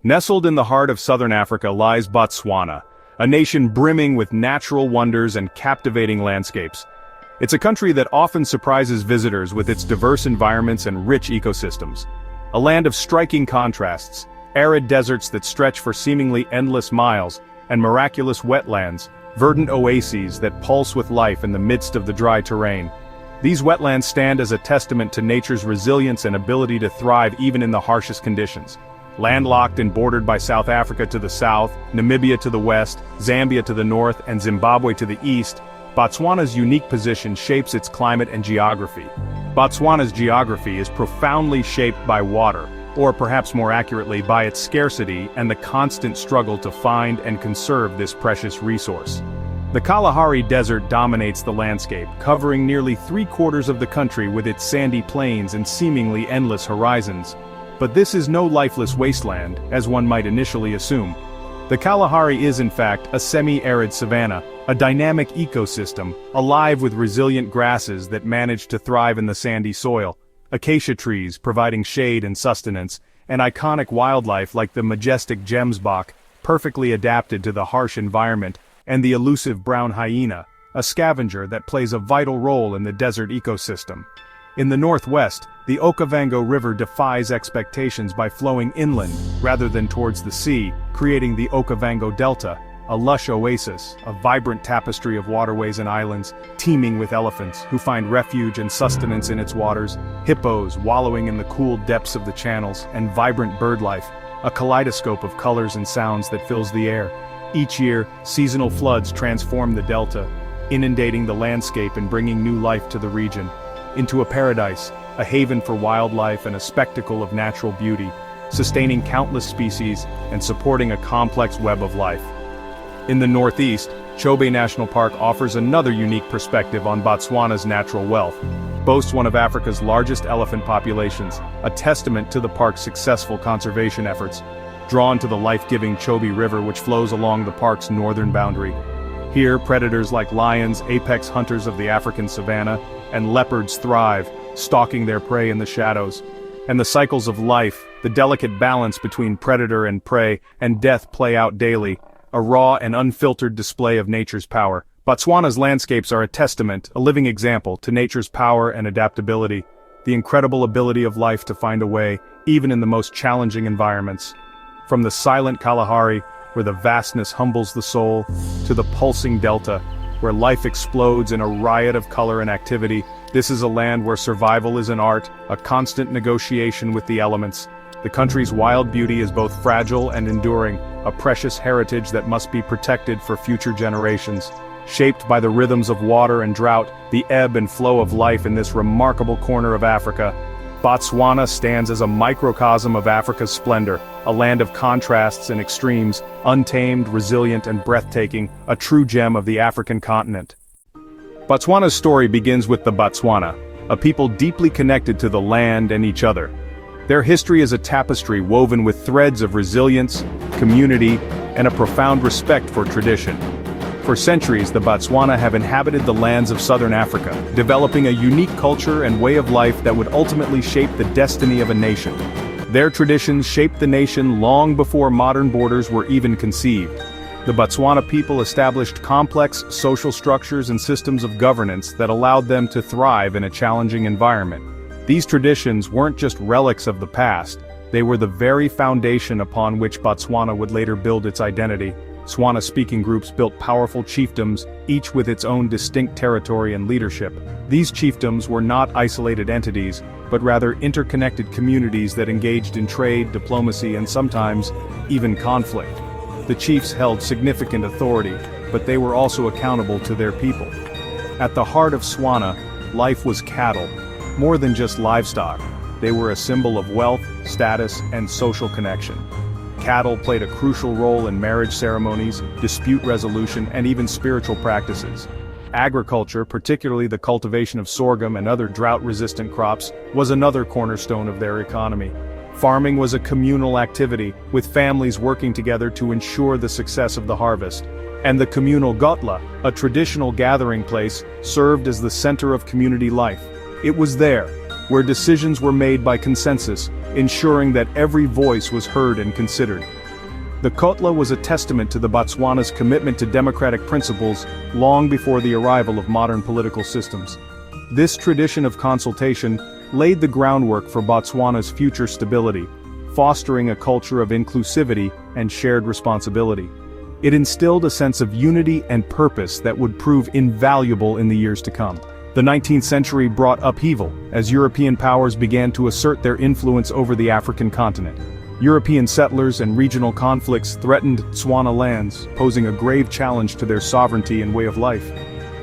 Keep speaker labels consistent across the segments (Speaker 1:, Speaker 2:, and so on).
Speaker 1: Nestled in the heart of southern Africa lies Botswana, a nation brimming with natural wonders and captivating landscapes. It's a country that often surprises visitors with its diverse environments and rich ecosystems. A land of striking contrasts, arid deserts that stretch for seemingly endless miles, and miraculous wetlands, verdant oases that pulse with life in the midst of the dry terrain. These wetlands stand as a testament to nature's resilience and ability to thrive even in the harshest conditions. Landlocked and bordered by South Africa to the south, Namibia to the west, Zambia to the north, and Zimbabwe to the east, Botswana's unique position shapes its climate and geography. Botswana's geography is profoundly shaped by water, or perhaps more accurately by its scarcity and the constant struggle to find and conserve this precious resource. The Kalahari Desert dominates the landscape, covering nearly 3/4 of the country with its sandy plains and seemingly endless horizons. But this is no lifeless wasteland, as one might initially assume. The Kalahari is in fact a semi-arid savanna, a dynamic ecosystem, alive with resilient grasses that manage to thrive in the sandy soil, acacia trees providing shade and sustenance, and iconic wildlife like the majestic gemsbok, perfectly adapted to the harsh environment, and the elusive brown hyena, a scavenger that plays a vital role in the desert ecosystem. In the northwest, the Okavango River defies expectations by flowing inland rather than towards the sea, creating the Okavango Delta, a lush oasis, a vibrant tapestry of waterways and islands, teeming with elephants who find refuge and sustenance in its waters, hippos wallowing in the cool depths of the channels, and vibrant bird life, a kaleidoscope of colors and sounds that fills the air. Each year, seasonal floods transform the delta, inundating the landscape and bringing new life to the region. Into a paradise, a haven for wildlife and a spectacle of natural beauty, sustaining countless species and supporting a complex web of life. In the northeast, Chobe National Park offers another unique perspective on Botswana's natural wealth. Boasts one of Africa's largest elephant populations, a testament to the park's successful conservation efforts. Drawn to the life-giving Chobe River which flows along the park's northern boundary. Here, predators like lions, apex hunters of the African savanna, and leopards thrive, stalking their prey in the shadows. And the cycles of life, the delicate balance between predator and prey, and death play out daily, a raw and unfiltered display of nature's power. Botswana's landscapes are a testament, a living example, to nature's power and adaptability, the incredible ability of life to find a way, even in the most challenging environments. From the silent Kalahari, where the vastness humbles the soul, to the pulsing delta, where life explodes in a riot of color and activity, this is a land where survival is an art, a constant negotiation with the elements. The country's wild beauty is both fragile and enduring, a precious heritage that must be protected for future generations. Shaped by the rhythms of water and drought, the ebb and flow of life in this remarkable corner of Africa, Botswana stands as a microcosm of Africa's splendor, a land of contrasts and extremes, untamed, resilient, and breathtaking, a true gem of the African continent. Botswana's story begins with the Botswana, a people deeply connected to the land and each other. Their history is a tapestry woven with threads of resilience, community, and a profound respect for tradition. For centuries, the Botswana have inhabited the lands of southern Africa, developing a unique culture and way of life that would ultimately shape the destiny of a nation. Their traditions shaped the nation long before modern borders were even conceived. The Botswana people established complex social structures and systems of governance that allowed them to thrive in a challenging environment. These traditions weren't just relics of the past, they were the very foundation upon which Botswana would later build its identity. Swana-speaking groups built powerful chiefdoms, each with its own distinct territory and leadership. These chiefdoms were not isolated entities, but rather interconnected communities that engaged in trade, diplomacy, and sometimes, even conflict. The chiefs held significant authority, but they were also accountable to their people. At the heart of Swana, life was cattle. More than just livestock, they were a symbol of wealth, status, and social connection. Cattle played a crucial role in marriage ceremonies, dispute resolution, and even spiritual practices. Agriculture, particularly the cultivation of sorghum and other drought-resistant crops, was another cornerstone of their economy. Farming was a communal activity, with families working together to ensure the success of the harvest. And the communal gotla, a traditional gathering place, served as the center of community life. It was there, where decisions were made by consensus, ensuring that every voice was heard and considered. The Kotla was a testament to the Botswana's commitment to democratic principles long before the arrival of modern political systems. This tradition of consultation laid the groundwork for Botswana's future stability, fostering a culture of inclusivity and shared responsibility. It instilled a sense of unity and purpose that would prove invaluable in the years to come. The 19th century brought upheaval as European powers began to assert their influence over the African continent. European settlers and regional conflicts threatened Tswana lands, posing a grave challenge to their sovereignty and way of life.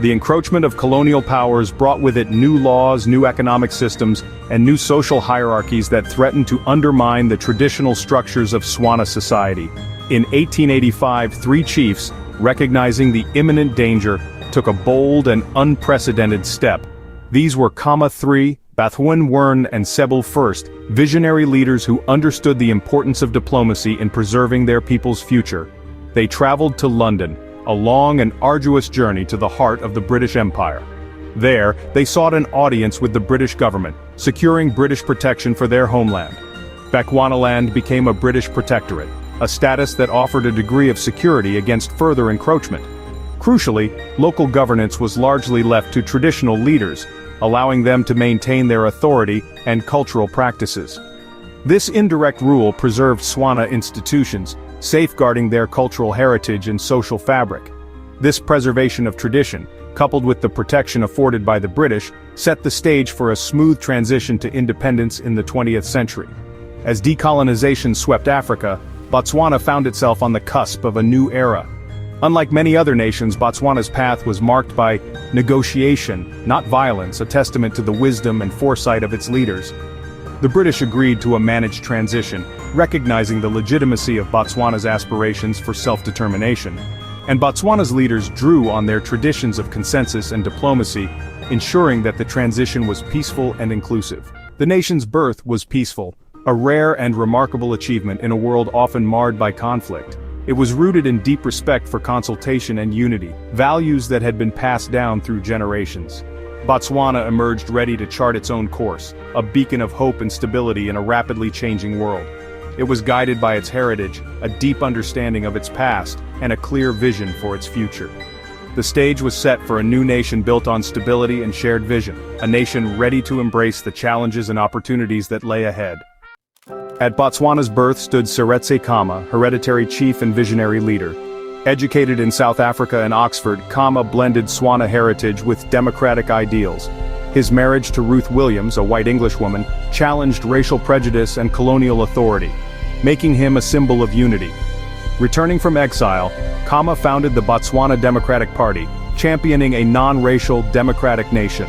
Speaker 1: The encroachment of colonial powers brought with it new laws, new economic systems, and new social hierarchies that threatened to undermine the traditional structures of Tswana society. In 1885, three chiefs, recognizing the imminent danger, took a bold and unprecedented step. These were Kama III, Bathwen Wern and Sebel I, visionary leaders who understood the importance of diplomacy in preserving their people's future. They traveled to London, a long and arduous journey to the heart of the British Empire. There, they sought an audience with the British government, securing British protection for their homeland. Bechuanaland became a British protectorate, a status that offered a degree of security against further encroachment. Crucially, local governance was largely left to traditional leaders, allowing them to maintain their authority and cultural practices. This indirect rule preserved Tswana institutions, safeguarding their cultural heritage and social fabric. This preservation of tradition, coupled with the protection afforded by the British, set the stage for a smooth transition to independence in the 20th century. As decolonization swept Africa, Botswana found itself on the cusp of a new era. Unlike many other nations, Botswana's path was marked by negotiation, not violence, a testament to the wisdom and foresight of its leaders. The British agreed to a managed transition, recognizing the legitimacy of Botswana's aspirations for self-determination. And Botswana's leaders drew on their traditions of consensus and diplomacy, ensuring that the transition was peaceful and inclusive. The nation's birth was peaceful, a rare and remarkable achievement in a world often marred by conflict. It was rooted in deep respect for consultation and unity, values that had been passed down through generations. Botswana emerged ready to chart its own course, a beacon of hope and stability in a rapidly changing world. It was guided by its heritage, a deep understanding of its past, and a clear vision for its future. The stage was set for a new nation built on stability and shared vision, a nation ready to embrace the challenges and opportunities that lay ahead. At Botswana's birth stood Seretse Khama, hereditary chief and visionary leader. Educated in South Africa and Oxford, Khama blended Tswana heritage with democratic ideals. His marriage to Ruth Williams, a white Englishwoman, challenged racial prejudice and colonial authority, making him a symbol of unity. Returning from exile, Khama founded the Botswana Democratic Party, championing a non-racial democratic nation.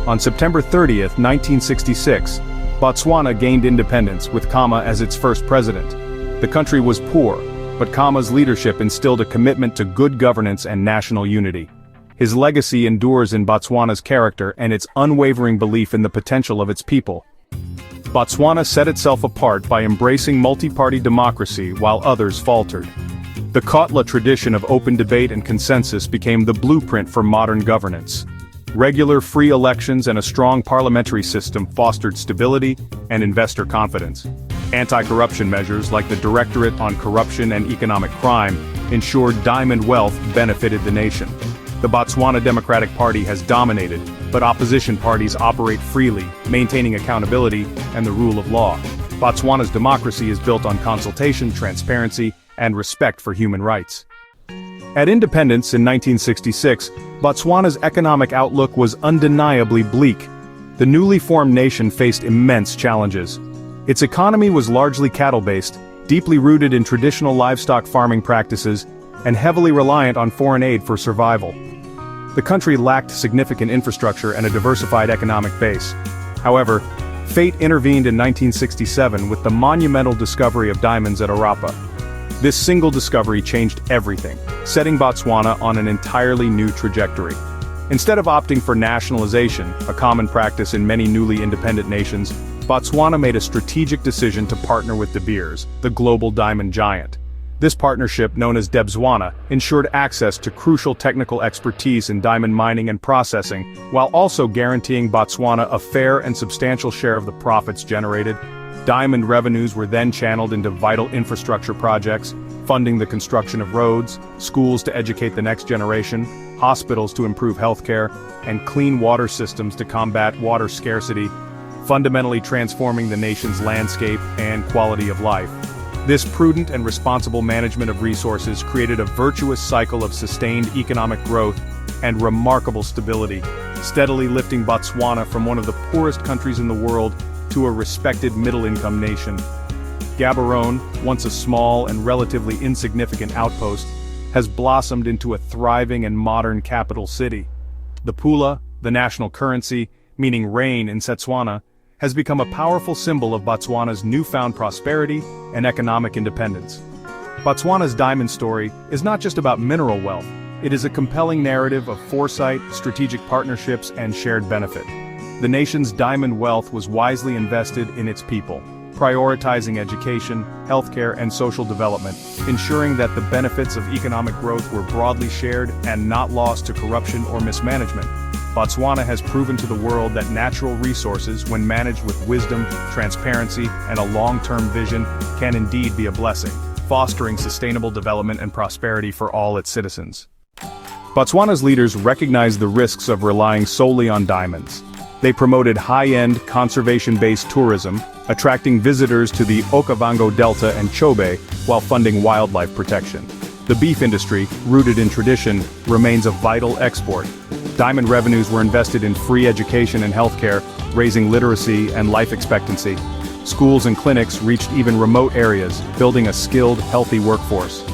Speaker 1: On September 30, 1966, Botswana gained independence with Khama as its first president. The country was poor, but Khama's leadership instilled a commitment to good governance and national unity. His legacy endures in Botswana's character and its unwavering belief in the potential of its people. Botswana set itself apart by embracing multi-party democracy while others faltered. The Kotla tradition of open debate and consensus became the blueprint for modern governance. Regular free elections and a strong parliamentary system fostered stability and investor confidence. Anti-corruption measures like the Directorate on Corruption and Economic Crime ensured diamond wealth benefited the nation. The Botswana Democratic Party has dominated, but opposition parties operate freely, maintaining accountability and the rule of law. Botswana's democracy is built on consultation, transparency, and respect for human rights. At independence in 1966, Botswana's economic outlook was undeniably bleak. The newly formed nation faced immense challenges. Its economy was largely cattle-based, deeply rooted in traditional livestock farming practices, and heavily reliant on foreign aid for survival. The country lacked significant infrastructure and a diversified economic base. However, fate intervened in 1967 with the monumental discovery of diamonds at Orapa. This single discovery changed everything, setting Botswana on an entirely new trajectory. Instead of opting for nationalization, a common practice in many newly independent nations, Botswana made a strategic decision to partner with De Beers, the global diamond giant. This partnership, known as Debswana, ensured access to crucial technical expertise in diamond mining and processing, while also guaranteeing Botswana a fair and substantial share of the profits generated. Diamond revenues were then channeled into vital infrastructure projects, funding the construction of roads, schools to educate the next generation, hospitals to improve healthcare, and clean water systems to combat water scarcity, fundamentally transforming the nation's landscape and quality of life. This prudent and responsible management of resources created a virtuous cycle of sustained economic growth and remarkable stability, steadily lifting Botswana from one of the poorest countries in the world to a respected middle-income nation. Gaborone, once a small and relatively insignificant outpost, has blossomed into a thriving and modern capital city. The pula, the national currency, meaning rain in Setswana, has become a powerful symbol of Botswana's newfound prosperity and economic independence. Botswana's diamond story is not just about mineral wealth, it is a compelling narrative of foresight, strategic partnerships, and shared benefit. The nation's diamond wealth was wisely invested in its people, prioritizing education, healthcare, and social development, ensuring that the benefits of economic growth were broadly shared and not lost to corruption or mismanagement. Botswana has proven to the world that natural resources, when managed with wisdom, transparency, and a long-term vision, can indeed be a blessing, fostering sustainable development and prosperity for all its citizens. Botswana's leaders recognized the risks of relying solely on diamonds. They promoted high-end, conservation-based tourism, attracting visitors to the Okavango Delta and Chobe, while funding wildlife protection. The beef industry, rooted in tradition, remains a vital export. Diamond revenues were invested in free education and healthcare, raising literacy and life expectancy. Schools and clinics reached even remote areas, building a skilled, healthy workforce.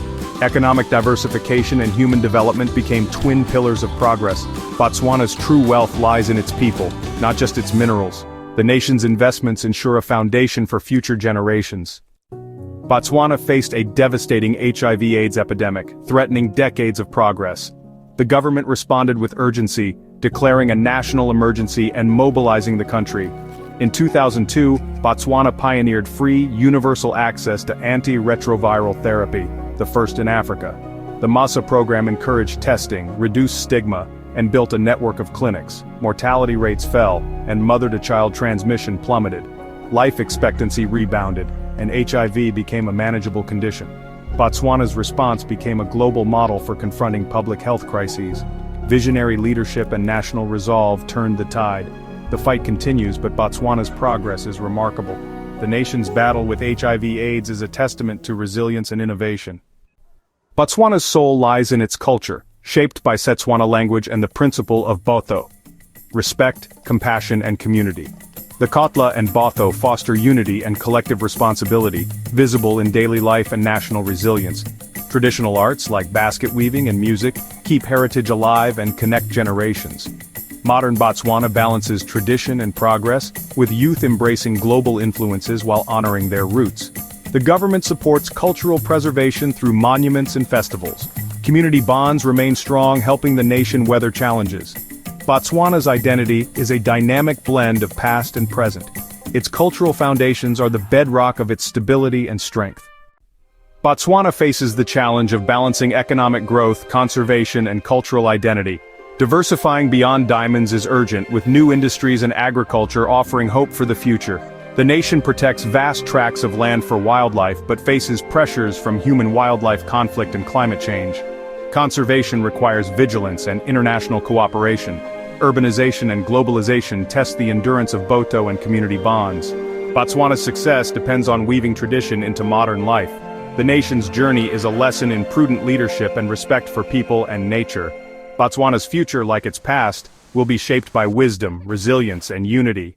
Speaker 1: Economic diversification and human development became twin pillars of progress. Botswana's true wealth lies in its people, not just its minerals. The nation's investments ensure a foundation for future generations. Botswana faced a devastating HIV/AIDS epidemic, threatening decades of progress. The government responded with urgency, declaring a national emergency and mobilizing the country. In 2002, Botswana pioneered free, universal access to antiretroviral therapy, the first in Africa. The MASA program encouraged testing, reduced stigma, and built a network of clinics. Mortality rates fell, and mother-to-child transmission plummeted. Life expectancy rebounded, and HIV became a manageable condition. Botswana's response became a global model for confronting public health crises. Visionary leadership and national resolve turned the tide. The fight continues, but Botswana's progress is remarkable. The nation's battle with HIV/AIDS is a testament to resilience and innovation. Botswana's soul lies in its culture, shaped by Setswana language and the principle of Botho: respect, compassion, and community. The Kotla and Botho foster unity and collective responsibility, visible in daily life and national resilience. Traditional arts like basket weaving and music keep heritage alive and connect generations. Modern Botswana balances tradition and progress, with youth embracing global influences while honoring their roots. The government supports cultural preservation through monuments and festivals. Community bonds remain strong, helping the nation weather challenges. Botswana's identity is a dynamic blend of past and present. Its cultural foundations are the bedrock of its stability and strength. Botswana faces the challenge of balancing economic growth, conservation, and cultural identity. Diversifying beyond diamonds is urgent, with new industries and agriculture offering hope for the future. The nation protects vast tracts of land for wildlife but faces pressures from human-wildlife conflict and climate change. Conservation requires vigilance and international cooperation. Urbanization and globalization test the endurance of Botho and community bonds. Botswana's success depends on weaving tradition into modern life. The nation's journey is a lesson in prudent leadership and respect for people and nature. Botswana's future, like its past, will be shaped by wisdom, resilience, and unity.